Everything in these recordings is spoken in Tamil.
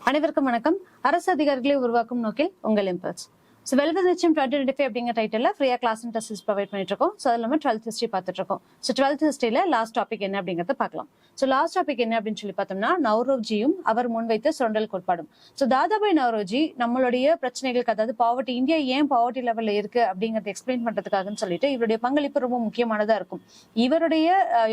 அனைவருக்கும் வணக்கம். அரசு அதிகாரிகளை உருவாக்கும் நோக்கில் உங்கள் இம்பல்ஸ். வெல்வெல் நிச்சயம் 2025 அப்படிங்கிற டைட்டில் ஃப்ரீயா கிளாஸ் அண்ட் டெஸ்ட் ப்ரொவைட் பண்ணிட்டு இருக்கோம். ஸோ அது இல்லாமல் 12th ஹிஸ்ட்ரி பார்த்துட்டு இருக்கோம். ஸோ 12th ஹிஸ்ட்ரியில லாஸ்ட் டாபிக் என்ன அப்படிங்கிறத பார்க்கலாம். ஸோ லாஸ்ட் டாபிக் என்ன அப்படின்னு சொல்லி பார்த்தோம்னா, நவ்ரோஜியும் அவர் முன்வைத்த சுரண்டல் கோட்பாடும். ஸோ தாதாபாய் நவ்ரோஜி நம்மளுடைய பிரச்சனைகளுக்கு, அதாவது பாவர்ட்டி, இந்தியா ஏன் பாவர்ட்டி லெவல்ல இருக்கு அப்படிங்கறத எக்ஸ்பிளைன் பண்றதுக்காகன்னு சொல்லிட்டு இவருடைய பங்களிப்பு ரொம்ப முக்கியமானதா இருக்கும். இவருடைய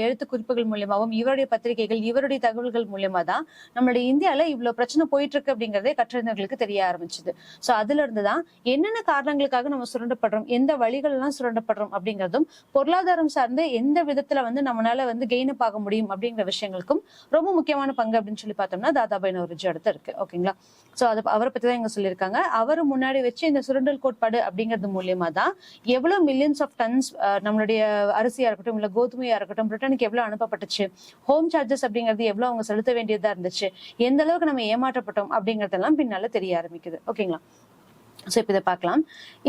எழுத்து குறிப்புகள் மூலியமாவும், இவருடைய பத்திரிகைகள், இவருடைய தகவல்கள் மூலியமா தான் நம்மளுடைய இந்தியால இவ்வளவு பிரச்சனை போயிட்டு இருக்கு அப்படிங்கறதே கற்றறிஞர்களுக்கு தெரிய ஆரம்பிச்சது. ஸோ அதுல இருந்துதான் என்னென்ன காரணங்களுக்காக நம்ம சுரண்டப்படுறோம், எந்த வழிகள் எல்லாம் சுரண்டப்படுறோம் அப்படிங்கிறதும், பொருளாதாரம் சார்ந்து எந்த விதத்துல நம்மளால கெயின் ஆக முடியும் அப்படிங்கிற விஷயங்களுக்கும் ரொம்ப முக்கியமான பங்கு அப்படின்னு சொல்லி பார்த்தோம்னா தாதாபாய் நவ்ரோஜி அடுத்து இருக்கு. ஓகேங்களா? சோ அதை அவரை பத்தி தான் இங்க சொல்லியிருக்காங்க. அவர் முன்னாடி வச்சு இந்த சுரண்டல் கோட்பாடு அப்படிங்கிறது மூலியமா தான் எவ்வளவு மில்லியன்ஸ் ஆஃப் டன்ஸ் நம்மளுடைய அரிசியா இருக்கட்டும், இல்ல கோதுமையா இருக்கட்டும், பிரிட்டனுக்கு எவ்வளவு அனுப்பப்பட்டுச்சு, ஹோம் சார்ஜஸ் அப்படிங்கிறது எவ்வளவு அவங்க செலுத்த வேண்டியதா இருந்துச்சு, எந்த அளவுக்கு நம்ம ஏமாற்றப்பட்டோம் அப்படிங்கறதெல்லாம் பின்னால தெரிய ஆரம்பிக்குது. ஓகேங்களா? சோ இப்ப இதை பார்க்கலாம்.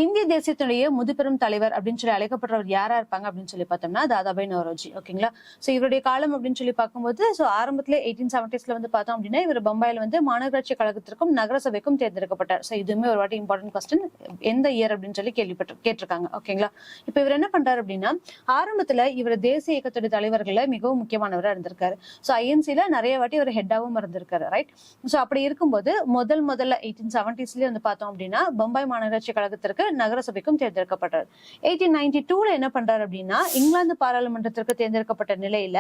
இந்திய தேசியத்துடைய முதுபெரும் தலைவர் அப்படின்னு சொல்லி அழைக்கப்படுறவர் யாரா இருப்பாங்க அப்படின்னு சொல்லி பார்த்தோம்னா தாதாபாய் நவ்ரோஜி. ஓகேங்களா? சோ இவருடைய காலம் அப்படின்னு சொல்லி பார்க்கும்போது, சோ ஆரம்பத்துல 1870s பார்த்தோம் அப்படின்னா இவர் பம்பாயில மாநகராட்சி கழகத்திற்கும் நகரசபைக்கும் தேர்ந்தெடுக்கப்பட்டார். சோ இதுவுமே ஒரு வாட்டி இம்பார்ட்டன்ட் கொஸ்டின், எந்த இயர் அப்படின்னு சொல்லி கேட்டிருக்காங்க. ஓகேங்களா? இப்ப இவர் என்ன பண்றாரு அப்படின்னா, ஆரம்பத்துல இவர் தேசிய இயக்கத்துடைய தலைவர்கள மிகவும் முக்கியமானவரா இருந்திருக்காரு. சோ ஐஎன்சில நிறைய வாட்டி இவர் ஹெட்டாவும் இருந்திருக்காரு. ரைட்? சோ அப்படி இருக்கும்போது முதல்ல 1870s பார்த்தோம் அப்படின்னா பம்பாய் மாநகராட்சி கழகத்திற்கு நகரசபைக்கும் தேர்ந்தெடுக்கப்பட்டார். 1892ல என்ன பண்றாரு அப்படின்னா, இங்கிலாந்து பாராளுமன்றத்திற்கு தேர்ந்தெடுக்கப்பட்ட நிலையில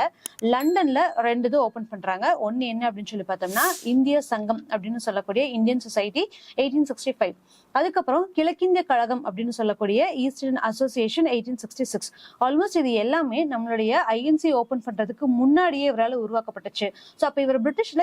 லண்டன்ல 2 இது ஓபன் பண்றாங்க. ஒன்னு என்ன அப்படின்னு சொல்லி பார்த்தோம்னா இந்திய சங்கம் அப்படின்னு சொல்லக்கூடிய இந்தியன் சொசைட்டி 1865. அதுக்கப்புறம் கிழக்கிந்திய கழகம் அப்படின்னு சொல்லக்கூடிய ஈஸ்டர்ன் அசோசியேஷன் 1866. ஆல்மோஸ்ட் இது எல்லாமே நம்மளுடைய ஐஎன்சி ஓபன் பண்றதுக்கு முன்னாடியே இவரால் உருவாக்கப்பட்டுச்சு. சோ அப்ப இவர் பிரிட்டிஷ்ல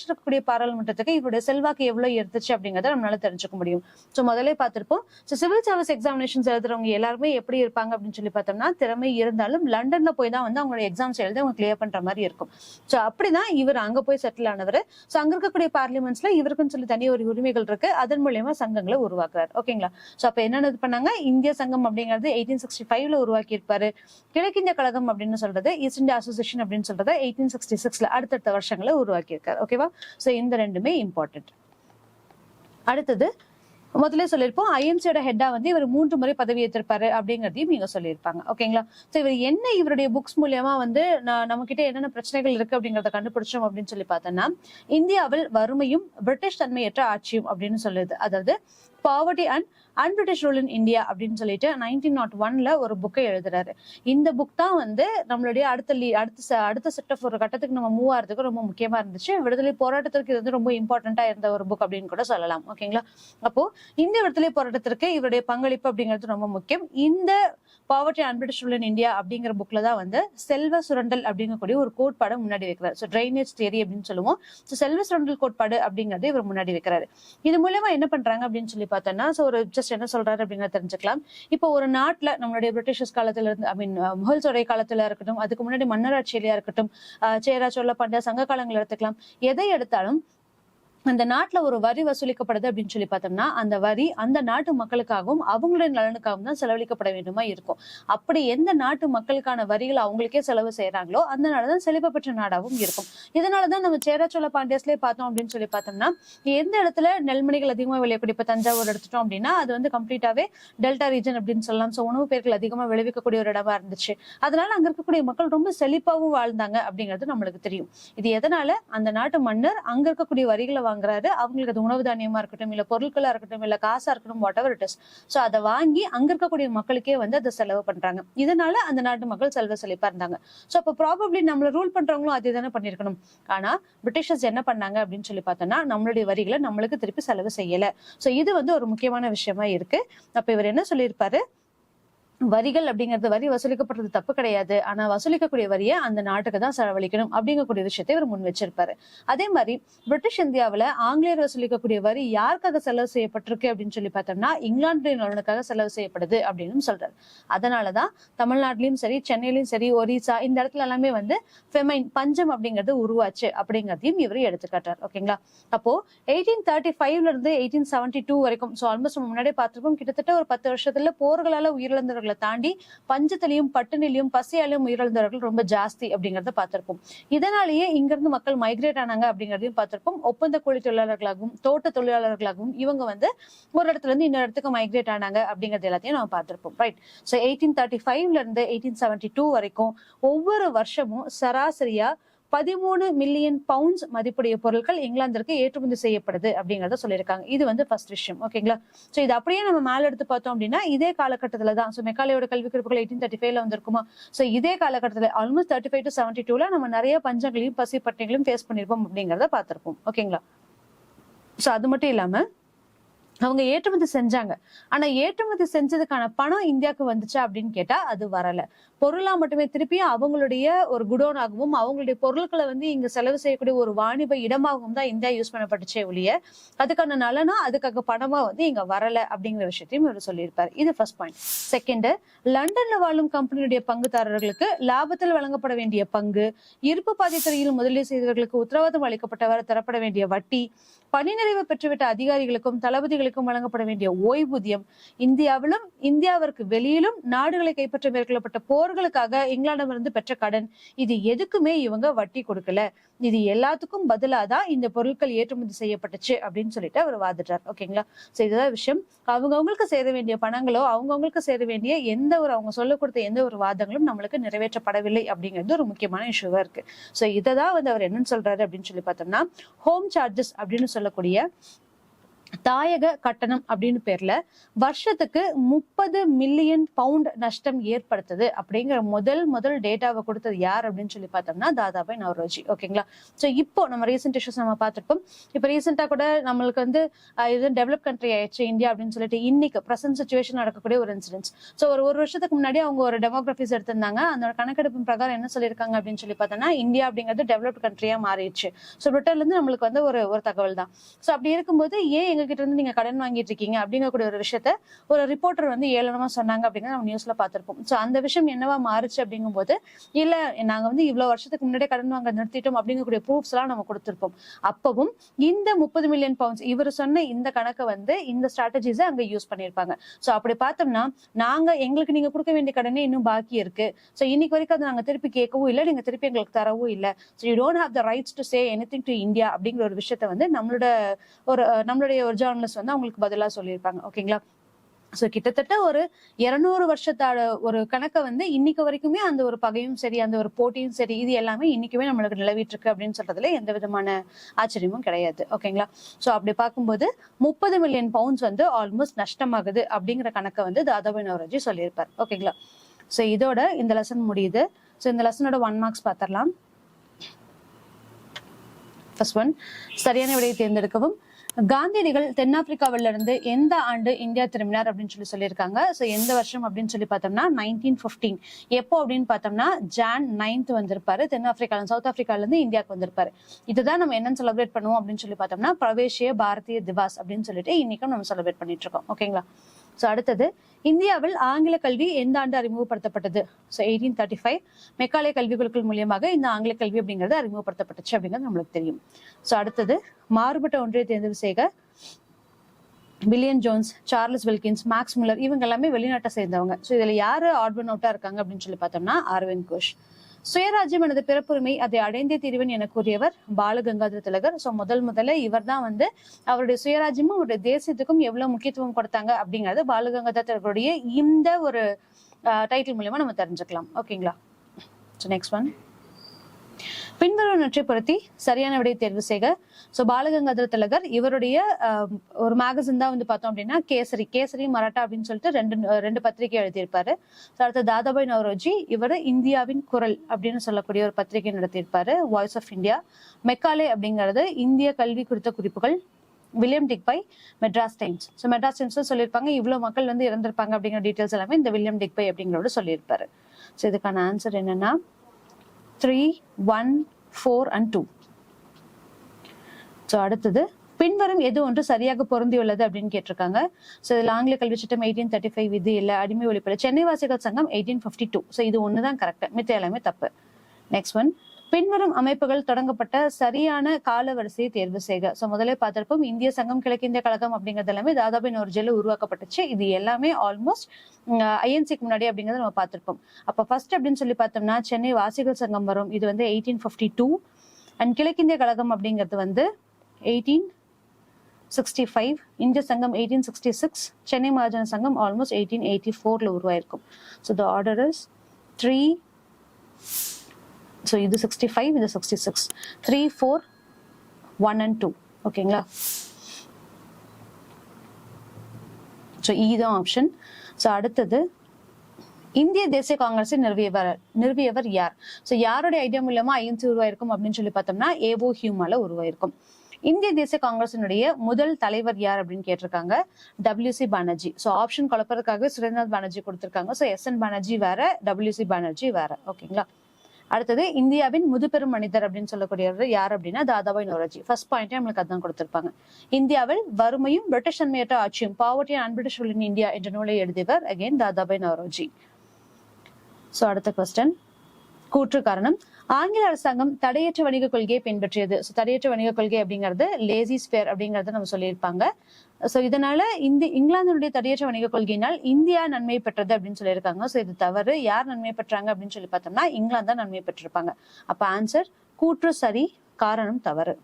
இருக்கக்கூடிய பாராளுமன்றத்துக்கு இவருடைய செல்வாக்கு எவ்வளவு இருந்துச்சு அப்படிங்கறத நம்மளால தெரிஞ்சுக்க முடியும். சோ முதல்ல பார்த்திருப்போம். சோ சிவில் சர்வீஸ் எக்ஸாமினேஷன்ஸ் எழுதுறவங்க எல்லாருமே எப்படி இருப்பாங்க அப்படின்னு சொல்லி பார்த்தோம்னா, திறமை இருந்தாலும் லண்டன்ல போய் தான் அவங்களோட எக்ஸாம்ஸ் எழுதி அவங்க கிளியர் பண்ற மாதிரி இருக்கும். சோ அப்படிதான் இவர் அங்க போய் செட்டில் ஆனவர். சோ அங்க இருக்கக்கூடிய பார்லிமெண்ட்ஸ்ல இவருக்குன்னு சொல்லி தனி ஒரு உரிமைகள் இருக்கு. அதன் மூலியமா சங்கங்களை உருவாக்குறாரு. ஓகேங்களா? சோ அப்ப என்னென்ன பண்ணாங்க, இந்திய சங்கம் அப்படிங்கிறது 1865ல உருவாக்கி இருப்பாரு. கிழக்கிந்திய கழகம் அப்படின்னு சொல்றது, ஈஸ்ட் இந்தியா அசோசியேஷன் அப்படின்னு சொல்றது 1866ல அடுத்தடுத்த வருஷங்களை உருவாக்கி இருக்காரு. ஓகேவா? சோ இந்த ரெண்டுமே இம்பார்ட்டன்ட். அடுத்தது முதல்ல சொல்லியிருப்போம், ஐஎன்சியோட ஹெட்டா இவர் 3 முறை பதவி ஏற்றிருப்பாரு அப்படிங்கறதையும் நீங்க சொல்லியிருப்பாங்க. ஓகேங்களா? சோ இவர் என்ன இவருடைய புக்ஸ் மூலியமா நம்ம கிட்ட என்னென்ன பிரச்சனைகள் இருக்கு அப்படிங்கறத கண்டுபிடிச்சோம் அப்படின்னு சொல்லி பார்த்தோம்னா, இந்தியாவில் வறுமையும் பிரிட்டிஷ் தன்மையற்ற ஆட்சியும் அப்படின்னு சொல்லுது. அதாவது poverty and unBritish rule in India அப்படின்னு சொல்லிட்டு 1901ல ஒரு புக்கை எழுதுறாரு. இந்த புக் தான் நம்மளுடைய அடுத்த செட் ஆஃப் ஒரு கட்டத்துக்கு நம்ம மூவ் ஆகிறதுக்கு ரொம்ப முக்கியமா இருந்துச்சு. விடுதலை போராட்டத்திற்கு இது ரொம்ப இம்பார்ட்டன்டா இருந்த ஒரு புக் அப்படின்னு கூட சொல்லலாம். ஓகேங்களா? அப்போ இந்திய விடுதலை போராட்டத்திற்கு இவருடைய பங்களிப்பு அப்படிங்கிறது ரொம்ப முக்கியம். இந்த poverty and British rule in India அப்படிங்கிற புக்ல தான் செல்வ சுரண்டல் அப்படிங்கக்கூடிய ஒரு கோட்பாடு முன்னாடி வைக்கிறார். ஸோ ட்ரைனேஜ் தியரி அப்படின்னு சொல்லுவோம். ஸோ செல்வ சுரண்டல் கோட்பாடு அப்படிங்கறது இவர் முன்னாடி வைக்கிறாரு. இது மூலமா என்ன பண்றாங்க அப்படின்னு சொல்லி பார்த்தோம்னா, ஸோ ஒரு ஜஸ்ட் என்ன சொல்றாரு அப்படிங்கறத தெரிஞ்சுக்கலாம். இப்போ ஒரு நாட்டுல நம்மளுடைய பிரிட்டிஷர்ஸ் காலத்துல இருந்து முகல்சோடைய காலத்துல இருக்கட்டும், அதுக்கு முன்னாடி மன்னராட்சியிலயா இருக்கட்டும், சேரா சோழ பாண்டிய சங்க காலங்கள் எடுத்துக்கலாம், எதை எடுத்தாலும் அந்த நாட்டுல ஒரு வரி வசூலிக்கப்படுது அப்படின்னு சொல்லி பார்த்தோம்னா, அந்த வரி அந்த நாட்டு மக்களுக்காகவும் அவங்களுடைய நலனுக்காகவும் தான் செலவழிக்கப்பட வேண்டுமா இருக்கும். அப்படி எந்த நாட்டு மக்களுக்கான வரிகள் அவங்களுக்கே செலவு செய்யறாங்களோ அந்த நாடுதான் செழிப்பு பெற்ற நாடாகவும் இருக்கும். இதனாலதான் நம்ம சேர சோழ பாண்டியஸ்லயே பார்த்தோம் அப்படின்னு சொல்லி பார்த்தோம்னா, எந்த இடத்துல நெல்மணிகள் அதிகமா விளையக்கூடிய, இப்ப தஞ்சாவூர் எடுத்துட்டோம் அப்படின்னா அது கம்ப்ளீட்டாவே டெல்டா ரீஜன் அப்படின்னு சொல்லலாம். சோ உணவு பெயர்கள் அதிகமா விளைவிக்கக்கூடிய ஒரு இடமா இருந்துச்சு. அதனால அங்க இருக்கக்கூடிய மக்கள் ரொம்ப செழிப்பாவும் வாழ்ந்தாங்க அப்படிங்கிறது நம்மளுக்கு தெரியும். இது எதனால, அந்த நாட்டு மன்னர் அங்க இருக்கக்கூடிய வரிகளை வாங்குறாரு. அவங்களுக்கு அது உணவு தானியமா இருக்கட்டும், இல்ல பொருட்களா இருக்கட்டும், இல்ல காசா இருக்கட்டும், what ever it is. So அதை வாங்கி அங்க இருக்கக்கூடிய மக்களுக்கே அதை செலவு பண்றாங்க. இதனால அந்த நாட்டு மக்கள் செல்வ செழிப்பா இருந்தாங்க. சோ அப்ப ப்ராபப்ளி நம்மள ரூல் பண்றவங்களும் அதே தானே பண்ணிருக்கணும். ஆனா பிரிட்டிஷர்ஸ் என்ன பண்ணாங்க அப்படின்னு சொல்லி பார்த்தோம்னா, நம்மளுடைய வரிகளை நம்மளுக்கு திருப்பி செலவு செய்யல. சோ இது ஒரு முக்கியமான விஷயமா இருக்கு. அப்ப இவர் என்ன சொல்லியிருப்பாரு, வரிகள் அப்படிங்கிறது, வரி வசூலிக்கப்படுறது தப்பு கிடையாது, ஆனா வசூலிக்கக்கூடிய வரியை அந்த நாட்டுக்கு தான் செலவழிக்கணும் அப்படிங்கக்கூடிய விஷயத்தை இவர் முன் வச்சிருப்பாரு. அதே மாதிரி பிரிட்டிஷ் இந்தியாவில ஆங்கிலேயர் வசூலிக்கக்கூடிய வரி யாருக்காக செலவு செய்யப்பட்டிருக்கு அப்படின்னு சொல்லி பார்த்தோம்னா, இங்கிலாந்துடைய நலனுக்காக செலவு செய்யப்படுது அப்படின்னு சொல்றாரு. அதனாலதான் தமிழ்நாட்டிலயும் சரி, சென்னையிலயும் சரி, ஒரிசா இந்த இடத்துல எல்லாமே ஃபெமைன், பஞ்சம் அப்படிங்கிறது உருவாச்சு அப்படிங்கிறதையும் இவர் எடுத்துக்காட்டார். ஓகேங்களா? அப்போ 1835ல இருந்து 1872 வரைக்கும், சோ ஆல்மோஸ்ட் முன்னாடியே பார்த்திருக்கோம், கிட்டத்தட்ட ஒரு 10 வருஷத்துல போர்களால உயிரிழந்தவர்கள் உயிரிழந்தவர்களை தாண்டி பஞ்சத்திலையும் பட்டினிலையும் பசியாலையும் உயிரிழந்தவர்கள் ரொம்ப ஜாஸ்தி அப்படிங்கறத பார்த்திருப்போம். இதனாலேயே இங்கிருந்து மக்கள் மைக்ரேட் ஆனாங்க அப்படிங்கறதையும் பார்த்திருப்போம். ஒப்பந்த கூலி தொழிலாளர்களாகவும் தோட்ட தொழிலாளர்களாகவும் இவங்க வந்து ஒரு இடத்துல இருந்து இன்னொரு இடத்துக்கு மைக்ரேட் ஆனாங்க அப்படிங்கறது எல்லாத்தையும் நம்ம பார்த்திருப்போம். ரைட். ஸோ 1835ல இருந்து 1872 வரைக்கும் ஒவ்வொரு வருஷமும் சராசரியா 13 மில்லியன் பவுண்ட்ஸ் மதிப்புடைய பொருட்கள் இங்கிலாந்திற்கு ஏற்றுமதி செய்யப்படுது அப்படிங்கறத சொல்லியிருக்காங்க. இது வந்து ஃபர்ஸ்ட் விஷயம். ஓகேங்களா? சோ இது அப்படியே நம்ம மேல எடுத்து பார்த்தோம் அப்படின்னா இதே காலகட்டத்துல தான் மெக்காலேயோட கல்வி குறிப்புகள் 1835ல வந்திருக்குமா? சோ இதே காலகட்டத்துல ஆல்மோஸ்ட் 35 to 72ல நம்ம நிறைய பஞ்சங்களையும் பசி பட்டினிகளையும் ஃபேஸ் பண்ணிருப்போம் அப்படிங்கறத பார்த்திருப்போம். ஓகேங்களா? சோ அது மட்டும் இல்லாம அவங்க ஏற்றுமதி செஞ்சாங்க. ஆனா ஏற்றுமதி செஞ்சதுக்கான பணம் இந்தியாவுக்கு வந்துச்சா அப்படின்னு கேட்டா அது வரல. பொருளா மட்டுமே திருப்பியும் அவங்களுடைய ஒரு குடோனாகவும் அவங்களுடைய பொருட்களை வந்து இங்க செலவு செய்யக்கூடிய ஒரு வாணிப இடமாகவும் தான் இந்தியா யூஸ் பண்ணப்பட்டுச்சே ஒழிய அதுக்கான நலனா அதுக்காக பணமா வந்து இங்க வரல அப்படிங்கிற விஷயத்தையும் இவர் சொல்லியிருப்பாரு. இது ஃபர்ஸ்ட் பாயிண்ட். செகண்ட், லண்டன்ல வாழும் கம்பெனியுடைய பங்குதாரர்களுக்கு லாபத்தில் வழங்கப்பட வேண்டிய பங்கு, இருப்பு பாதைத்துறையில் முதலீடு செய்தவர்களுக்கு உத்தரவாதம் அளிக்கப்பட்டவர் தரப்பட வேண்டிய வட்டி, பணி நிறைவு பெற்றுவிட்ட அதிகாரிகளுக்கும் தளபதிகளுக்கும் வழங்கப்பட வேண்டிய ஓய்வூதியம், இந்தியாவிலும் இந்தியாவிற்கு வெளியிலும் நாடுகளை கைப்பற்ற மேற்கொள்ளப்பட்ட போர்களுக்காக இங்கிலாந்திலிருந்து பெற்ற கடன், இது எதுக்குமே இவங்க வட்டி கொடுக்கல. இது எல்லாத்துக்கும் பதிலாதான் இந்த பொருட்கள் ஏற்றுமதி செய்யப்பட்டுச்சு அப்படின்னு சொல்லிட்டு அவர் வாதிட்டார். ஓகேங்களா? சோ இதுதான் விஷயம். அவங்களுக்கு சேர வேண்டிய பணங்களோ அவங்களுக்கு சேர வேண்டிய எந்த ஒரு அவங்க சொல்ல கொடுத்த எந்த ஒரு வாதங்களும் நம்மளுக்கு நிறைவேற்றப்படவில்லை அப்படிங்கிறது ஒரு முக்கியமான இஷ்யூவா இருக்கு. சோ இததான் வந்து அவர் என்னன்னு சொல்றாரு அப்படின்னு சொல்லி பார்த்தோம்னா, ஹோம் சார்ஜஸ் அப்படின்னு சொல்லக்கூடிய தாயக கட்டணம் அப்படின்னு பேர்ல வருஷத்துக்கு 30 மில்லியன் பவுண்ட் நஷ்டம் ஏற்படுத்துது அப்படிங்கிற முதல் டேட்டாவை கொடுத்தது யார் அப்படின்னு சொல்லி பார்த்தோம்னா தாதாபாய் நவ்ரோஜி. ஓகேங்களா? சோ இப்போ நம்ம ரீசெண்ட் இஷ்யூஸ் நம்ம பார்த்திருப்போம். இப்ப ரீசெண்டா கூட நம்மளுக்கு வந்து இது டெவலப் கண்ட்ரி ஆயிடுச்சு இந்தியா அப்படின்னு சொல்லிட்டு இன்னைக்கு பிரசன்ட் சிச்சுவேஷன் நடக்கக்கூடிய ஒரு இன்சிடென்ட்ஸ். சோ ஒரு வருஷத்துக்கு முன்னாடி அவங்க ஒரு டெமோகிராபிஸ் எடுத்திருந்தாங்க. அந்த கணக்கெடுப்பு பிரகாரம் என்ன சொல்லியிருக்காங்க அப்படின்னு சொல்லி பார்த்தோம்னா இந்தியா அப்படிங்கிறது டெவலப்ட் கண்ட்ரியா மாறிடுச்சு. சோ பிரிட்டன்ல இருந்து நம்மளுக்கு வந்து ஒரு தகவல் தான். சோ அப்படி இருக்கும்போது ஏன் எங்ககிட்ட இருந்து நீங்க கடன் வாங்கிட்டு இருக்கீங்க அப்படிங்கக்கூடிய ஒரு விஷயத்த ஒரு ரிப்போர்ட்டர் வந்து ஏளனமா சொன்னாங்க அப்படிங்கிற நம்ம நியூஸ்ல பார்த்திருப்போம். சோ அந்த விஷயம் என்னவா மாறுச்சு அப்படிங்கும் போது இல்ல நாங்க வந்து இவ்வளவு வருஷத்துக்கு முன்னாடியே கடன் வாங்க நிறுத்திட்டோம் அப்படிங்கக்கூடிய ப்ரூஃப்ஸ் எல்லாம் நம்ம கொடுத்திருப்போம். அப்பவும் இந்த 30 மில்லியன் பவுண்ட்ஸ் இவர் சொன்ன இந்த கணக்கை வந்து இந்த ஸ்ட்ராட்டஜிஸை அங்க யூஸ் பண்ணிருப்பாங்க. சோ அப்படி பார்த்தோம்னா எங்களுக்கு நீங்க கொடுக்க வேண்டிய கடனே இன்னும் பாக்கி இருக்கு. சோ இன்னைக்கு வரைக்கும் அதை நாங்க திருப்பி கேட்கவும் இல்லை, நீங்க திருப்பி எங்களுக்கு தரவும் இல்லை. So you don't have the rights to say anything to India அப்படிங்கிற ஒரு விஷயத்த வந்து நம்மளுடைய ஒரு ஜேர்னலிஸ்ட் வந்து அவங்களுக்கு பதிலா சொல்லியிருப்பாங்க. ஓகேங்களா? சோ கிட்டத்தட்ட ஒரு 200 வருஷத்தோட ஒரு கணக்கை வந்து இன்னைக்கு வரைக்குமே அந்த ஒரு பகையும் சரி அந்த ஒரு போட்டியும் சரி இது எல்லாமே இன்னைக்குமே நம்மளுக்கு நிலவிட்டு இருக்கு அப்படின்னு சொல்றதுல எந்த விதமான ஆச்சரியமும் கிடையாது. ஓகேங்களா? சோ அப்படி பார்க்கும்போது 30 மில்லியன் பவுண்ட்ஸ் வந்து ஆல்மோஸ்ட் நஷ்டமாகுது அப்படிங்கிற கணக்கை வந்து தாதாபாய் நவ்ரோஜி சொல்லியிருப்பார். ஓகேங்களா? சோ இதோட இந்த லெசன் முடியுது. சோ இந்த லெசனோட 1 மார்க்ஸ் பார்த்திடலாம். ஃபர்ஸ்ட் ஒன், சரியான விடையை தேர்ந்தெடுக்கவும். காந்தியடிகள் தென்னாப்பிரிக்காவில இருந்து எந்த ஆண்டு இந்தியா திரும்பினார் அப்படின்னு சொல்லியிருக்காங்க. சோ எந்த வருஷம் அப்படின்னு சொல்லி பார்த்தோம்னா 1915. எப்போ அப்படின்னு பார்த்தோம்னா Jan 9th வந்திருப்பாரு. தென்னாப்பிரிக்கால சவுத் ஆப்பிரிக்கால இருந்து இந்தியாவுக்கு வந்திருப்பாரு. இதுதான் நம்ம என்னன்னு செலிப்ரேட் பண்ணுவோம் அப்படின்னு சொல்லி பார்த்தோம்னா பிரவேசிய பாரதிய திவாஸ் அப்படின்னு சொல்லிட்டு இன்னைக்கும் நம்ம செலிப்ரேட் பண்ணிட்டு இருக்கோம். ஓகேங்களா? சோ அடுத்தது, இந்தியாவில் ஆங்கில கல்வி எந்த ஆண்டு அறிமுகப்படுத்தப்பட்டது? சோ 1835 மெக்காலே கல்வி குழுக்கள் மூலியமாக இந்த ஆங்கில கல்வி அப்படிங்கிறது அறிமுகப்படுத்தப்பட்டுச்சு அப்படிங்கிறது நம்மளுக்கு தெரியும். சோ அடுத்தது, மாறுபட்ட ஒன்றிய தேர்வு செய்க William Jones, Charles Wilkins, maths Muller இவங்க எல்லாமே வெளிநாட்டை சேர்ந்தவங்க. சோ இதுல யாரு ஆட்வன் அவுட்டா இருக்காங்க அப்படின்னு சொல்லி பார்த்தோம்னா அரவிந்த் கோஷ். சுயராஜ்யம் எனது பிறப்புரிமை அதை அடைந்தே தீர்வன் என கூறியவர் பாலகங்காதர திலகர். சோ முதல்ல இவர் தான் வந்து அவருடைய சுயராஜ்யமும் அவருடைய தேசியத்துக்கும் எவ்வளவு முக்கியத்துவம் கொடுத்தாங்க அப்படிங்கறது பாலகங்காதர திலகருடைய இந்த ஒரு டைட்டில் மூலமா நம்ம தெரிஞ்சுக்கலாம். ஓகேங்களா? நெக்ஸ்ட் ஒன், பின்வருவனவற்றை பொருத்தி சரியான விடையை தேர்வு செய்க. சோ பாலகங்காதர திலகர் இவருடைய ஒரு மேகசின் தான் வந்து பார்த்தோம் அப்படின்னா கேசரி மராட்டா அப்படின்னு சொல்லிட்டு ரெண்டு பத்திரிகை எழுதியிருப்பாரு. அடுத்த தாதாபாய் நவ்ரோஜி இவர் இந்தியாவின் குரல் அப்படின்னு சொல்லக்கூடிய ஒரு பத்திரிகை நடத்தியிருப்பாரு, வாய்ஸ் ஆஃப் இந்தியா. மெக்காலே அப்படிங்கிறது இந்திய கல்வி குறித்த குறிப்புகள். William Digby Madras Times. So Madras Times சொல்லியிருப்பாங்க இவ்வளவு மக்கள் வந்து இறந்திருப்பாங்க அப்படிங்கிற டீட்டெயில்ஸ் எல்லாமே இந்த வில்லியம் டிக்பை அப்படிங்கிறோட சொல்லியிருப்பாரு. ஸோ இதுக்கான ஆன்சர் என்னன்னா 3, 1, 4 and 2. சோ அடுத்தது, பின்வரும் எது ஒன்று சரியாக பொருந்தியுள்ளது அப்படின்னு கேட்டிருக்காங்க. சோ இதுல ஆங்கில கல்வி சட்டம் 1835 விதி இல்ல, அடிமை ஒழிப்பு, சென்னை வாசிகள் சங்கம் 1852. சோ இது ஒண்ணுதான் கரெக்ட், மித்த எல்லாமே தப்பு. நெக்ஸ்ட் ஒன், பின்வரும் அமைப்புகள் தொடங்கப்பட்ட சரியான கால வரிசையை தேர்வு செய்க. சோ முதல்ல பார்த்திருப்போம் இந்திய சங்கம், கிழக்கிந்திய கழகம் அப்படிங்கிறது எல்லாமே தாதாபாய் நௌரோஜியால உருவாக்கப்பட்டுச்சு. இது எல்லாமே ஆல்மோஸ்ட் ஐஎன்சிக்கு முன்னாடி அப்படிங்கறத நம்ம பார்த்திருப்போம். அப்ப ஃபர்ஸ்ட் அப்படின்னு சொல்லி பார்த்தோம்னா சென்னை வாசிகள் சங்கம் வரும். இது வந்து 1852. அண்ட் கிழக்கிந்திய கழகம் அப்படிங்கிறது வந்து 1865. இந்திய சங்கம் 1866. சென்னை மகாஜன சங்கம் ஆல்மோஸ்ட் 1884ல உருவாயிருக்கும். So the order is 3. So இது 65, இது 66. 3, 4, 1 and 2. ஓகேங்களா? ஸோ இதுதான் ஆப்ஷன். ஸோ அடுத்தது இந்திய தேசிய காங்கிரஸை நிறுவியவர் யார்? ஸோ யாருடைய ஐடியா மூலமா ஐஎன்சி உருவாயிருக்கும் அப்படின்னு சொல்லி பார்த்தோம்னா ஏவோ ஹியூமால உருவாயிருக்கும். இந்திய தேசிய காங்கிரசினுடைய முதல் தலைவர் யார் அப்படின்னு கேட்டிருக்காங்க. WC பானர்ஜி. ஸோ ஆப்ஷன் குழப்பறதுக்காக சுரேந்திரநாத் பானர்ஜி கொடுத்திருக்காங்க. ஸோ SN பானர்ஜி வேற, WC பானர்ஜி வேற. ஓகேங்களா? அடுத்தது இந்தியாவின் முதுபெரும் மனிதர் அப்படின்னு சொல்லக்கூடியவர் யார் அப்படின்னா தாதாபாய் நௌரோஜி. ஃபர்ஸ்ட் பாயிண்டே நம்மளுக்கு அதான் கொடுத்திருப்பாங்க. இந்தியாவில் வறுமையும் பிரிட்டிஷ் தன்மையற்ற ஆட்சியும், poverty and unBritish rule in India என்ற நூலை எழுதியவர் அகைன் தாதாபாய் நௌரோஜி. ஸோ அடுத்த கொஸ்டின், கூற்று காரணம். ஆங்கில அரசாங்கம் தடையற்ற வணிக கொள்கையை பின்பற்றியது. ஸோ தடையற்ற வணிக கொள்கை அப்படிங்கிறது லேசி ஸ்பேர் அப்படிங்கறத நம்ம சொல்லியிருப்பாங்க. ஸோ இதனால இங்கிலாந்தினுடைய தடையற்ற வணிக கொள்கையினால் இந்தியா நன்மை பெற்றது அப்படின்னு சொல்லியிருக்காங்க. ஸோ இது தவறு. யார் நன்மை பெற்றாங்க அப்படின்னு சொல்லி பார்த்தோம்னா இங்கிலாந்து தான் நன்மை பெற்றிருப்பாங்க. அப்ப ஆன்சர் கூற்று சரி, காரணம் தவறு.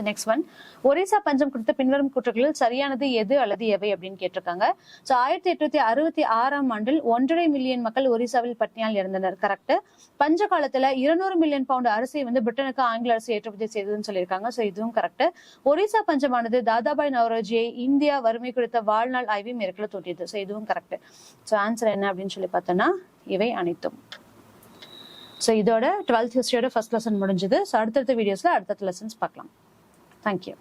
நெக்ஸ்ட் ஒன், ஒரிசா பஞ்சம் குறித்த பின்வரும் கூற்றுகளில் சரியானது எது அல்லது எவை அப்படின்னு கேட்டிருக்காங்க. ஸோ 1866ஆம் ஆண்டில் 1.5 மில்லியன் மக்கள் ஒரிசாவில் பட்டினியால் இறந்தனர். கரெக்ட். பஞ்ச காலத்துல 200 மில்லியன் பவுண்ட் அரிசி வந்து பிரிட்டனுக்கு ஆங்கில அரசு ஏற்றுமதி செய்ததுன்னு சொல்லியிருக்காங்க. ஸோ இதுவும் கரெக்ட். ஒரிசா பஞ்சமானது தாதாபாய் நௌரோஜியை இந்தியா வறுமை குறித்த வாழ்நாள் ஆய்வை மேற்கொள்ள தோற்றியது. ஸோ இதுவும் கரெக்ட். ஸோ ஆன்சர் என்ன அப்படின்னு சொல்லி பார்த்தோம்னா இவை அனைத்தும். ஸோ இதோட 12th ஹிஸ்டரியோட ஃபர்ஸ்ட் லெசன் முடிஞ்சது. ஸோ அடுத்தடுத்த வீடியோஸ்ல அடுத்தடுத்த லெசன்ஸ் பார்க்கலாம். Thank you.